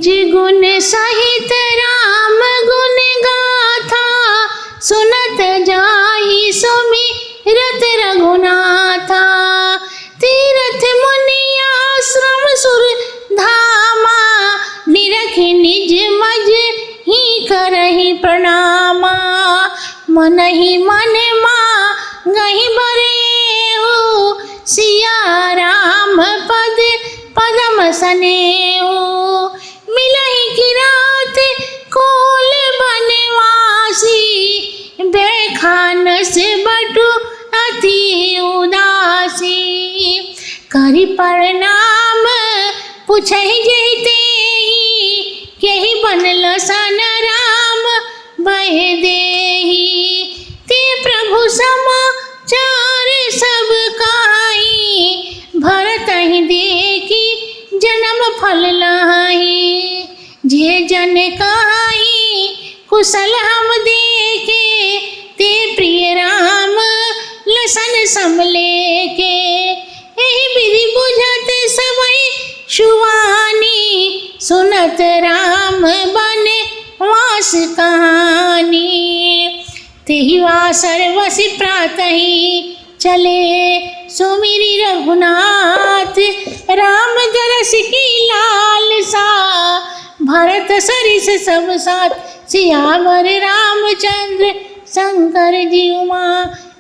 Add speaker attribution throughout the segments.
Speaker 1: निज गुण सहित राम गुण गाथा, सुनत जाहि सुमिरत रघुनाथा। तीर्थ मुनि आश्रम सुर धामा, निरख निज मज ही करहि प्रणामा। मन ही मन मांगहि बरेउ, सिया राम पद पदम सनेऊ। मिलहि किरात कोल बनवासी, बेखान से बटु अति उदासी। करि प्रणाम पुछहि जेते, केहि बनल सन राम बहि देहि। ते प्रभु समाचार सब काई, भरतहि देखी जन्म फल लाही। जे जन काई कुशल हम देखे, ते प्रिय राम लसन सम लेके। एहि विधि बुझत सबई सुवानी, सुनत राम बन वास कहानी। तेहि वासर वसि प्रातहि, चले सुमिरि रघुनाथ। राम दरस की लालसा, भरत सरिस सब साथ। सियावर रामचंद्र शंकर जी उमा,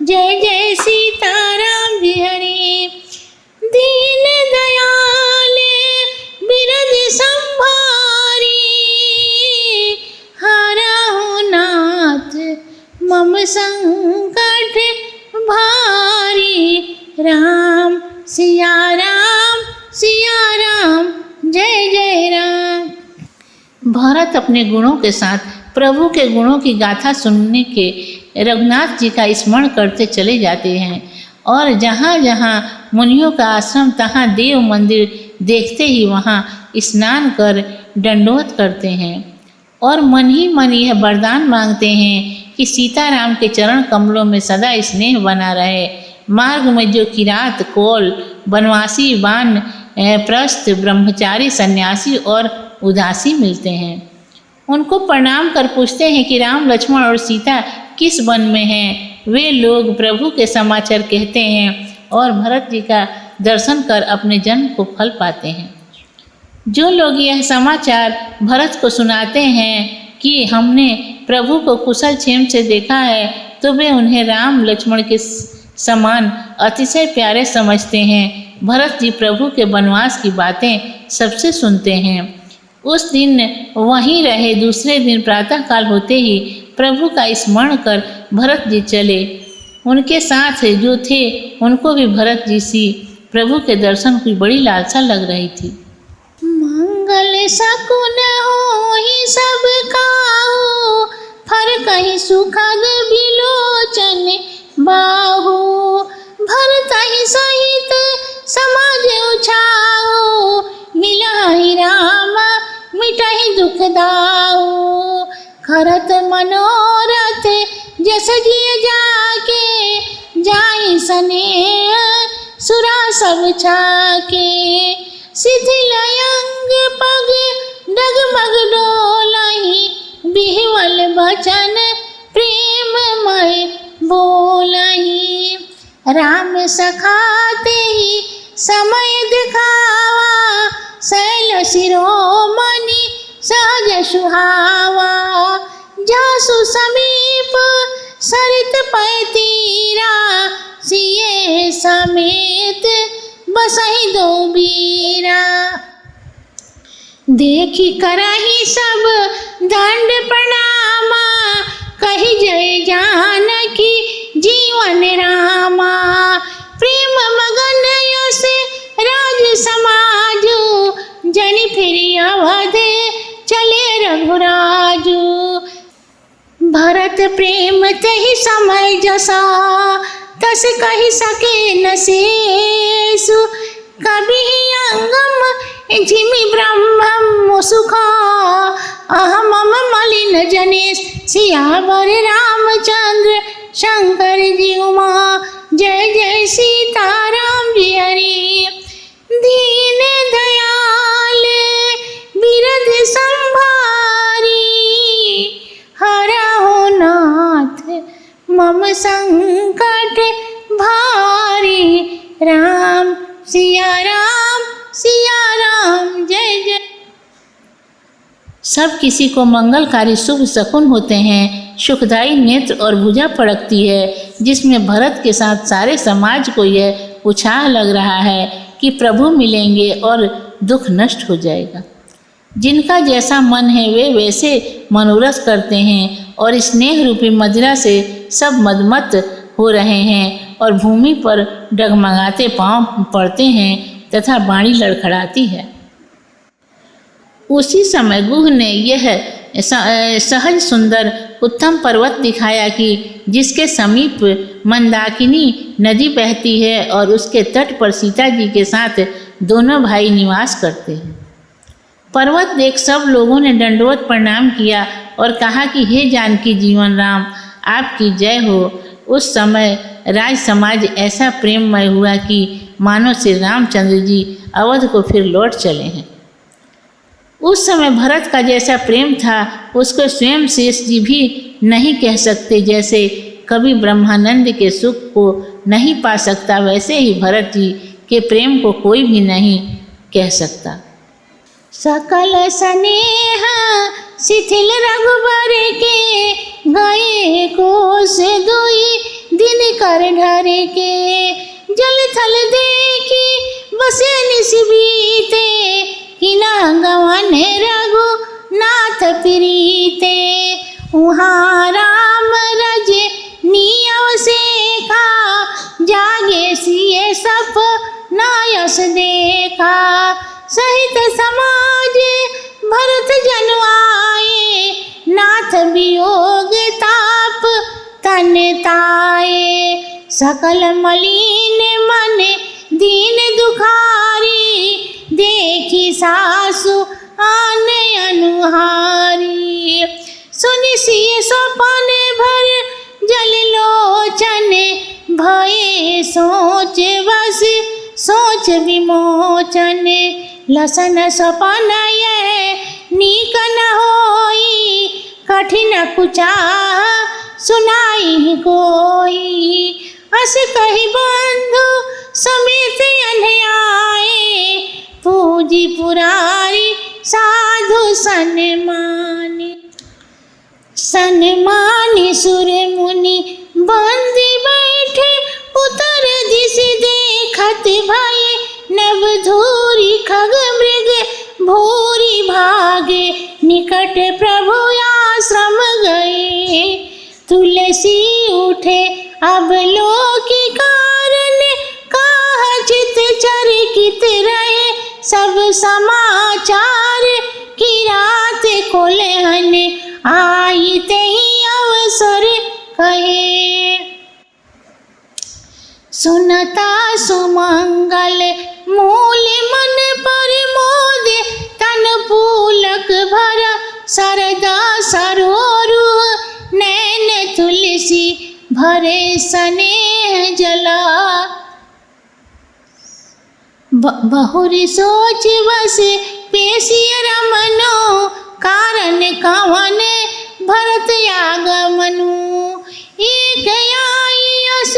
Speaker 1: जय जय सीताराम जी हरि। दीन दयाल बिरध संभारी, हरहु नाथ मम संकट भारी। राम सिया राम जय जय राम। भरत अपने गुणों के साथ प्रभु के गुणों की गाथा सुनने के रघुनाथ जी का स्मरण करते चले जाते हैं, और जहाँ जहाँ मुनियों का आश्रम तहाँ देव मंदिर देखते ही वहाँ स्नान कर दंडवत करते हैं, और मन ही मन यह वरदान मांगते हैं कि सीताराम के चरण कमलों में सदा स्नेह बना रहे। मार्ग में जो किरात कोल बनवासी बान प्रस्थ ब्रह्मचारी सन्यासी और उदासी मिलते हैं, उनको प्रणाम कर पूछते हैं कि राम लक्ष्मण और सीता किस वन में हैं। वे लोग प्रभु के समाचार कहते हैं और भरत जी का दर्शन कर अपने जन्म को फल पाते हैं। जो लोग यह समाचार भरत को सुनाते हैं कि हमने प्रभु को कुशल क्षेम से देखा है, तो वे उन्हें राम लक्ष्मण के समान अतिशय प्यारे समझते हैं। भरत जी प्रभु के वनवास की बातें सबसे सुनते हैं। उस दिन वहीं रहे। दूसरे दिन प्रातःकाल होते ही प्रभु का स्मरण कर भरत जी चले। उनके साथ जो थे उनको भी भरत जी सी प्रभु के दर्शन की बड़ी लालसा लग रही थी। मंगल सकुन होहि सब काहू, फर कहि सुखद बिलोचन बाहू। भरतहि सहित समाज उछाऊ, मिलहि राम मिटहि दुख दाऊ। करत मनोरथ जस जिय जाके, जाहि सनेह सुरा सब छाके। शिथिल अंग पग डगमग डोलहि, बिहवल बचन प्रेममय बोलहि। राम सखाते ही समय दिखावा, शैल शिरोमणि सहज सुहावा। जासु समीप सरित पै तीरा, सिए समेत बसहि दो बीरा। देखी करहि सब दंड प्रणामा, कहि जय जानकी जीवन रामा। प्रेम मगन यस राज समाजु, जनि फिरि अवध चले रघुराजु। भरत प्रेम तहि समय जसा, तस कहि सके न शेषु। कभी अंगम जिमि ब्रह्म सुखा, अहमम मलिन जनेश। सियावर रामचंद्र शंकर जी उमा, जय जय सीताराम जी हरि। दीन दयाल बिरध सब किसी को मंगलकारी शुभ शकुन होते हैं। सुखदायी नेत्र और भुजा फड़कती है, जिसमें भरत के साथ सारे समाज को यह उत्साह लग रहा है कि प्रभु मिलेंगे और दुख नष्ट हो जाएगा। जिनका जैसा मन है वे वैसे मनोरथ करते हैं और स्नेह रूपी मदिरा से सब मदमत हो रहे हैं और भूमि पर डगमगाते पांव पड़ते हैं तथा वाणी लड़खड़ाती है। उसी समय गुह ने यह सहज सुंदर उत्तम पर्वत दिखाया कि जिसके समीप मंदाकिनी नदी बहती है और उसके तट पर सीता जी के साथ दोनों भाई निवास करते हैं। पर्वत देख सब लोगों ने दंडवत प्रणाम किया और कहा कि हे जानकी जीवन राम, आपकी जय हो। उस समय राज समाज ऐसा प्रेममय हुआ कि मानो श्री रामचंद्र जी अवध को फिर लौट चले हैं। उस समय भरत का जैसा प्रेम था उसको स्वयं शेष जी भी नहीं कह सकते। जैसे कभी ब्रह्मानंद के सुख को नहीं पा सकता, वैसे ही भरत जी के प्रेम को कोई भी नहीं कह सकता। सकल स्नेह शिथिल रघुबर के, गए कोस दुई दिन कर ढर के। जल थल देखी बसे निस बीते, किना गवन रघु नाथ प्रीते। उहाँ राम रज नियव सेखा, जागे सिए सप नायस देखा। सहित समाज भरत जन आए, नाथ वियोग ताप तन ताए। सकल मलिन मन दीन दुखारी, देखी सासु आने अनुहारी। सुनि सिय सपन भर जल लोचन, भये सोच बस सोच विमोचन। लसन सपन यह नीक न होई, कठिन कुचाह सुनाई कोई। अस कहि बंधु समेत अन्हे आए, पूजी पुरारी साधु सन्मानी। सन्मानी सुर मुनि बंदी बैठे, उतर दिश देखत भय नभ धूरी। खग मृग भूरी भागे, निकट प्रभु आश्रम गए। तुलसी उठे अब लोकी कारण, काह चित चरकित रहे सब समाचार। की रात कोलहन आई तेहि अवसर कहे। सुनता सुमंगल मूल मन पर मोद, तन पुलक भरा सरदा सरोरु। नैन तुलसी भरे स्नेह जला, बहुरी सोच बस पेशिय रमनो। कारण कवन भरत आगमनु, एक आई अस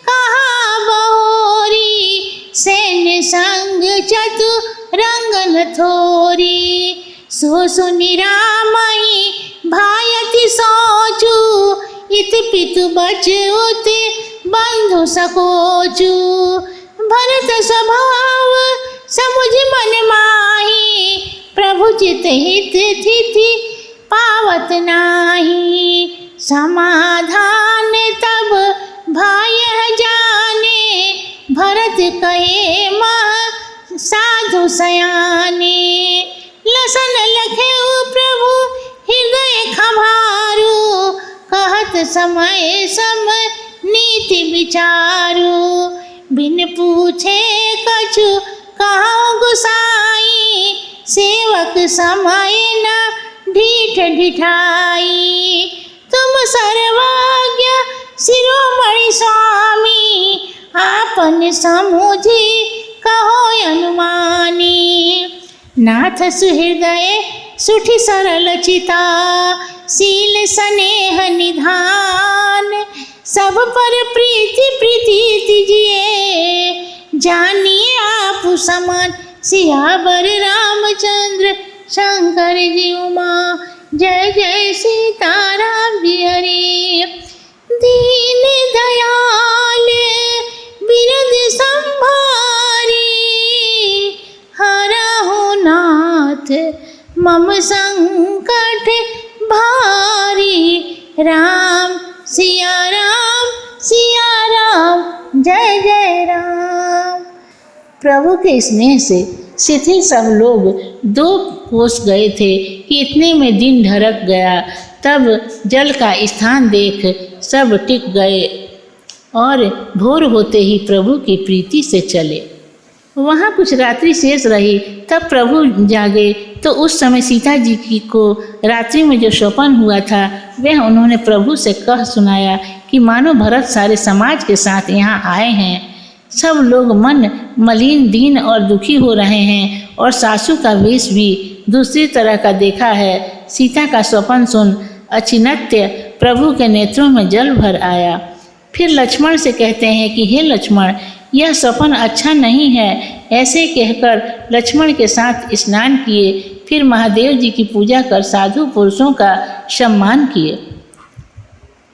Speaker 1: कहा बहोरी। सैन्य संग चतुरंगन थोरी, सो सुनि रामहि भायति सोचु। इत पितु बचउत बंधु सकोचु। भरत स्वभाव समुझ मन माही, प्रभु चित हित थिति पावत नाही। समाधान तब भाय जाने, भरत कहे मह साधु सयाने। लसन लखेउ प्रभु हृदय खमारू, कहत समय सम नीति विचारू। बिन पूछे कछु कहूँ गुसाई, सेवक समय न ढीठ ढिठाई। तुम सर्वज्ञ शिरोमणि स्वामी, आपन समुझी कहो अनुमानी। नाथ सुहृदय सुठि सरल चिता, शील स्नेह निधान। सब पर प्रीति प्रीति तिजिए, जानिए आप समान सियावर रामचंद्र शंकर जी उमा, जय जय सीताराम जी हरि। दीन दयाल बिरद संभारी, हरहु नाथ मम संकट भारी। राम सिया राम जय जय राम। प्रभु के स्नेह से शिथिल सब लोग 2 कोस गए थे कि इतने में दिन ढरक गया। तब जल का स्थान देख सब टिक गए और भोर होते ही प्रभु की प्रीति से चले। वहाँ कुछ रात्रि शेष रही। तब प्रभु जागे तो उस समय सीता जी की को रात्रि में जो स्वप्न हुआ था वह उन्होंने प्रभु से कह सुनाया कि मानो भरत सारे समाज के साथ यहाँ आए हैं। सब लोग मन मलिन, दीन और दुखी हो रहे हैं और सासू का वेश भी दूसरी तरह का देखा है। सीता का स्वप्न सुन अचिन्त्य प्रभु के नेत्रों में जल भर आया। फिर लक्ष्मण से कहते हैं कि हे लक्ष्मण, यह स्वप्न अच्छा नहीं है। ऐसे कहकर लक्ष्मण के साथ स्नान किए, फिर महादेव जी की पूजा कर साधु पुरुषों का सम्मान किए।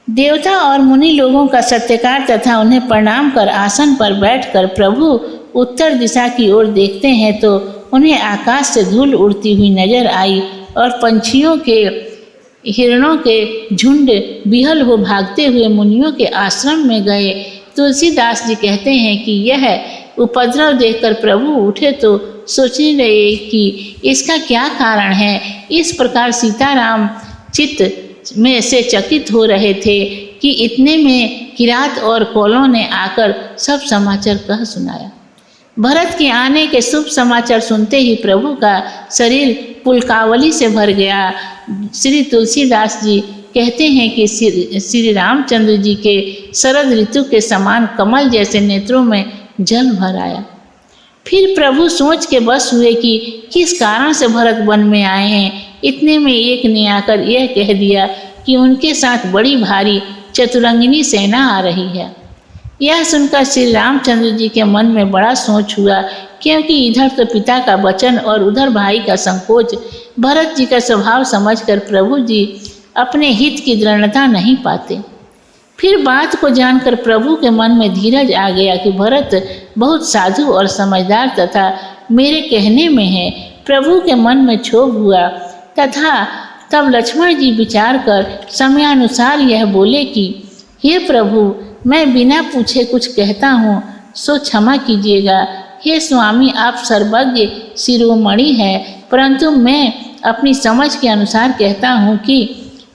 Speaker 1: देवता और मुनि लोगों का सत्कार तथा उन्हें प्रणाम कर आसन पर बैठकर प्रभु उत्तर दिशा की ओर देखते हैं तो उन्हें आकाश से धूल उड़ती हुई नजर आई और पंछियों के, हिरणों के झुंड विहल हो भागते हुए मुनियों के आश्रम में गए। तुलसीदास जी कहते हैं कि यह उपद्रव देखकर प्रभु उठे तो सोचने लगे कि इसका क्या कारण है। इस प्रकार सीताराम चित्त में से चकित हो रहे थे कि इतने में किरात और कोलों ने आकर सब समाचार कह सुनाया। भरत के आने के शुभ समाचार सुनते ही प्रभु का शरीर पुलकावली से भर गया। श्री तुलसीदास जी कहते हैं कि श्री रामचंद्र जी के शरद ऋतु के समान कमल जैसे नेत्रों में जल भर आया। फिर प्रभु सोच के बस हुए कि किस कारण से भरत वन में आए हैं। इतने में एक ने आकर यह कह दिया कि उनके साथ बड़ी भारी चतुरंगिनी सेना आ रही है। यह सुनकर श्री रामचंद्र जी के मन में बड़ा सोच हुआ, क्योंकि इधर तो पिता का वचन और उधर भाई का संकोच। भरत जी का स्वभाव समझकर प्रभु जी अपने हित की दृढ़ता नहीं पाते। फिर बात को जानकर प्रभु के मन में धीरज आ गया कि भरत बहुत साधु और समझदार तथा मेरे कहने में है। प्रभु के मन में क्षोभ हुआ तथा तब लक्ष्मण जी विचार कर समयानुसार यह बोले कि हे प्रभु, मैं बिना पूछे कुछ कहता हूँ सो क्षमा कीजिएगा। हे स्वामी, आप सर्वज्ञ शिरोमणि हैं, परंतु मैं अपनी समझ के अनुसार कहता हूँ कि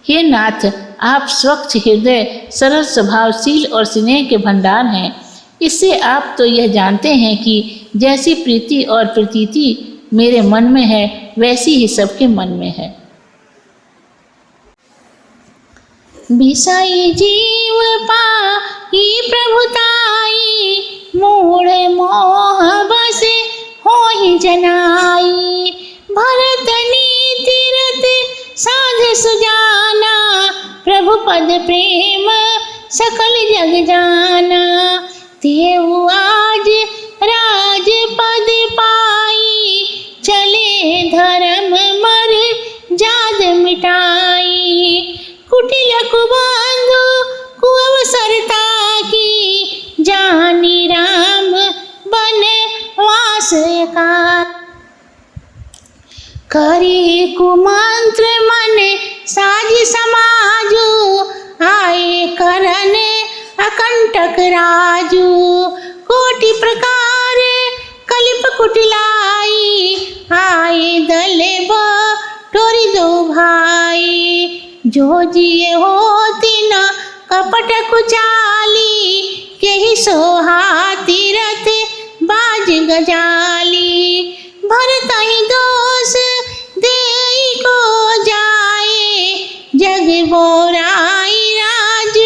Speaker 1: हे नाथ, आप स्वच्छ हृदय, सरल स्वभावशील और स्नेह के भंडार हैं। इससे आप तो यह जानते हैं कि जैसी प्रीति और प्रतीति मेरे मन में है वैसी ही सबके मन में है। बिसाई जीव पाई प्रभुताई, मूढ़ मोह बस होहि जनाई। भरत नीति रत साध सुजाना, प्रभु पद प्रेम सकल जग जाना। तेऊ आज राज पद पाई, चले धर्म मर जाद मिटाई। कुटिल कुबंधु कुअवसरता की, जानी राम बन वास का। करी कुमंत्र मन साज समाजू, आए करन अकंटक राजू। कोटि प्रकार कलिप कुटिलाई, आए दल बटोरी दो भाई। जो जिए होती न कपट कुचाली, केहि सोहाती रथ बाज गजाली। भरत ही दोष देई को जाए, जग बोराई राज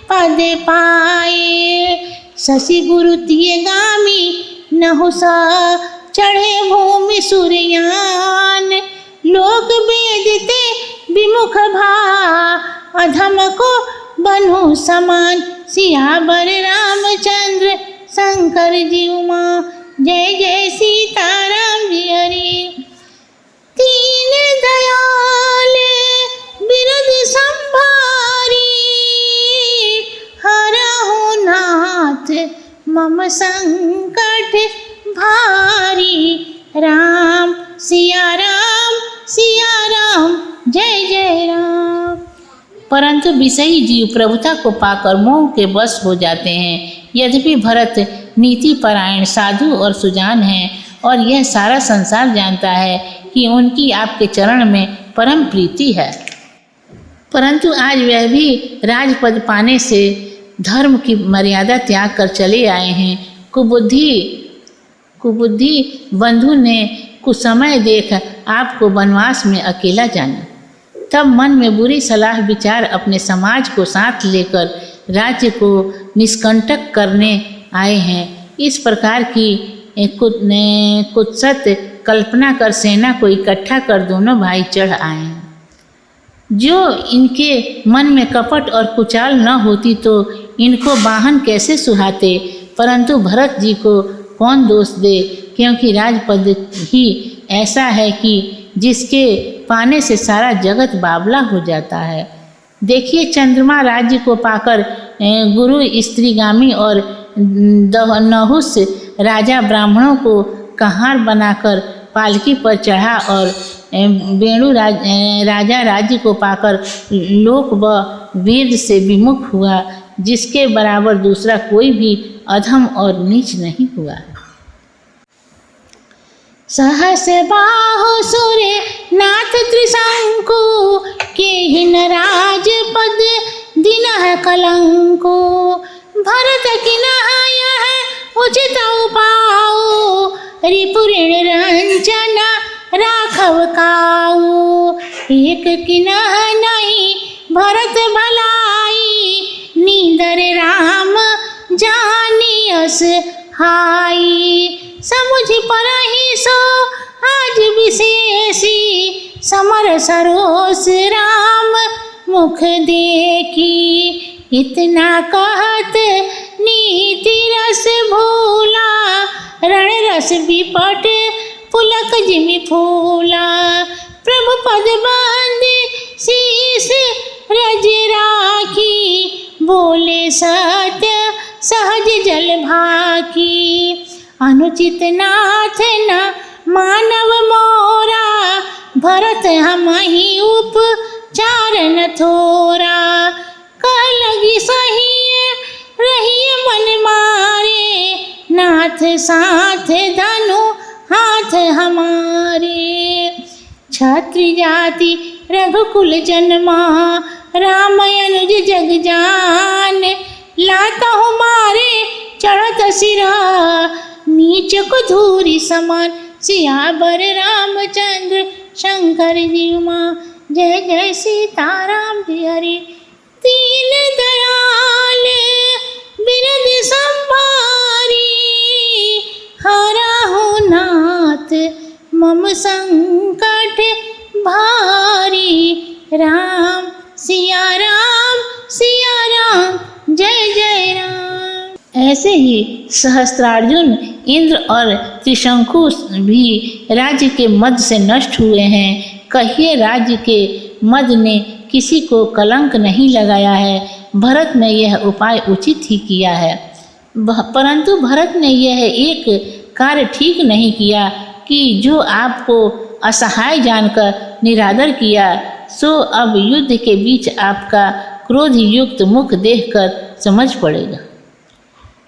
Speaker 1: पद पाए। शशि गुरु तिय गामी नहुसा, चढ़े भूमि सूर्यान। लोक वेदते विमुख भा, अधम को बनु समान। सियावर रामचंद्र शंकर जी उमा, जय जय सीताराम जी हरि। तीन संकट भारी। राम सिया राम जय जय राम। परंतु विषयी जीव प्रभुता को पाकर मोह के वश हो जाते हैं। यद्यपि भरत नीति परायण साधु और सुजान हैं और यह सारा संसार जानता है कि उनकी आपके चरण में परम प्रीति है, परंतु आज वह भी राजपद पाने से धर्म की मर्यादा त्याग कर चले आए हैं। कुबुद्धि बंधु ने कुछ समय देख आपको वनवास में अकेला जाना, तब मन में बुरी सलाह विचार अपने समाज को साथ लेकर राज्य को निष्कंटक करने आए हैं। इस प्रकार की कुत्सित कल्पना कर सेना को इकट्ठा कर दोनों भाई चढ़ आए हैं। जो इनके मन में कपट और कुचाल न होती तो इनको वाहन कैसे सुहाते, परंतु भरत जी को कौन दोष दे, क्योंकि राजपद ही ऐसा है कि जिसके पाने से सारा जगत बावला हो जाता है। देखिए, चंद्रमा राज्य को पाकर गुरु स्त्रीगामी और नहुस राजा ब्राह्मणों को कहार बनाकर पालकी पर चढ़ा और वेणु राजा राज्य को पाकर लोक व वेद से विमुख हुआ, जिसके बराबर दूसरा कोई भी अधम और नीच नहीं हुआ। सहस बाहु सूर्य नाथ त्रिशंकु केहिन राजपद दिनह कलंको। भरत किनहय उचित उपाऊ रिपुऋण रंजना राघव काऊ। एक किनह नहीं भरत भलाई नीदर राम जानियस हाई। समुझ परहि सो आज विशेषी समर सरोस राम मुख देखी। इतना कहत नीति रस भूला रण रस विपट पुलक जिमि फूला। प्रभु पद बंद शीस रज राखी बोले सत्य सहज जल भाखी। अनुचित नाथ न मानव मोरा भरत हमहि उपचार न थोरा। कह लगी सही रही मन मारे नाथ साथ धनु हाथ हमारे। क्षत्रिय जाति रघुकुल जन्मा राम अनुज जग जान। लाता हमारे चढ़त सिरा नीच को धूरी समान। सियावर रामचंद्र शंकर जी माँ जय जय सीताराम जी हरि। दीन दयाल बिरद संभारी हरहु नाथ मम संकट भारी। राम सिया राम जय जय राम। ऐसे ही सहस्त्रार्जुन इंद्र और त्रिशंकु भी राज्य के मद से नष्ट हुए हैं। कहिए, राज्य के मद ने किसी को कलंक नहीं लगाया है। भरत ने यह उपाय उचित ही किया है, परंतु भरत ने यह एक कार्य ठीक नहीं किया कि जो आपको असहाय जानकर निरादर किया, सो अब युद्ध के बीच आपका क्रोध युक्त मुख देखकर समझ पड़ेगा।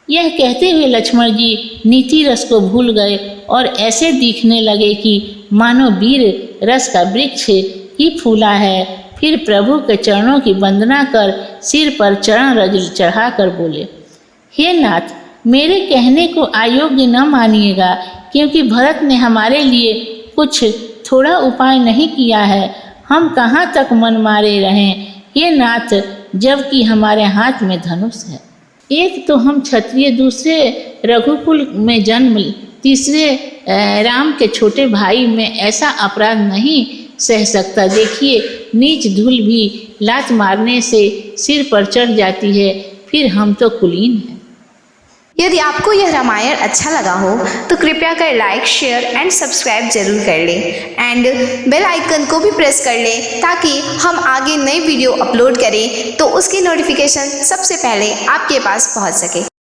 Speaker 1: यह कहते हुए लक्ष्मण जी नीति रस को भूल गए और ऐसे दिखने लगे कि मानो वीर रस का वृक्ष ही फूला है। फिर प्रभु के चरणों की वंदना कर सिर पर चरण रज चढ़ाकर बोले, हे नाथ, मेरे कहने को अयोग्य न मानिएगा, क्योंकि भरत ने हमारे लिए कुछ थोड़ा उपाय नहीं किया है। हम कहाँ तक मन मारे रहें हे नाथ, जबकि हमारे हाथ में धनुष है। एक तो हम क्षत्रिय, दूसरे रघुकुल में जन्म, तीसरे राम के छोटे भाई में ऐसा अपराध नहीं सह सकता। देखिए, नीच धूल भी लात मारने से सिर पर चढ़ जाती है, फिर हम तो कुलीन हैं।
Speaker 2: यदि आपको यह रामायण अच्छा लगा हो तो कृपया कर लाइक, शेयर एंड सब्सक्राइब जरूर कर लें एंड बेल आइकन को भी प्रेस कर लें, ताकि हम आगे नई वीडियो अपलोड करें तो उसकी नोटिफिकेशन सबसे पहले आपके पास पहुंच सके।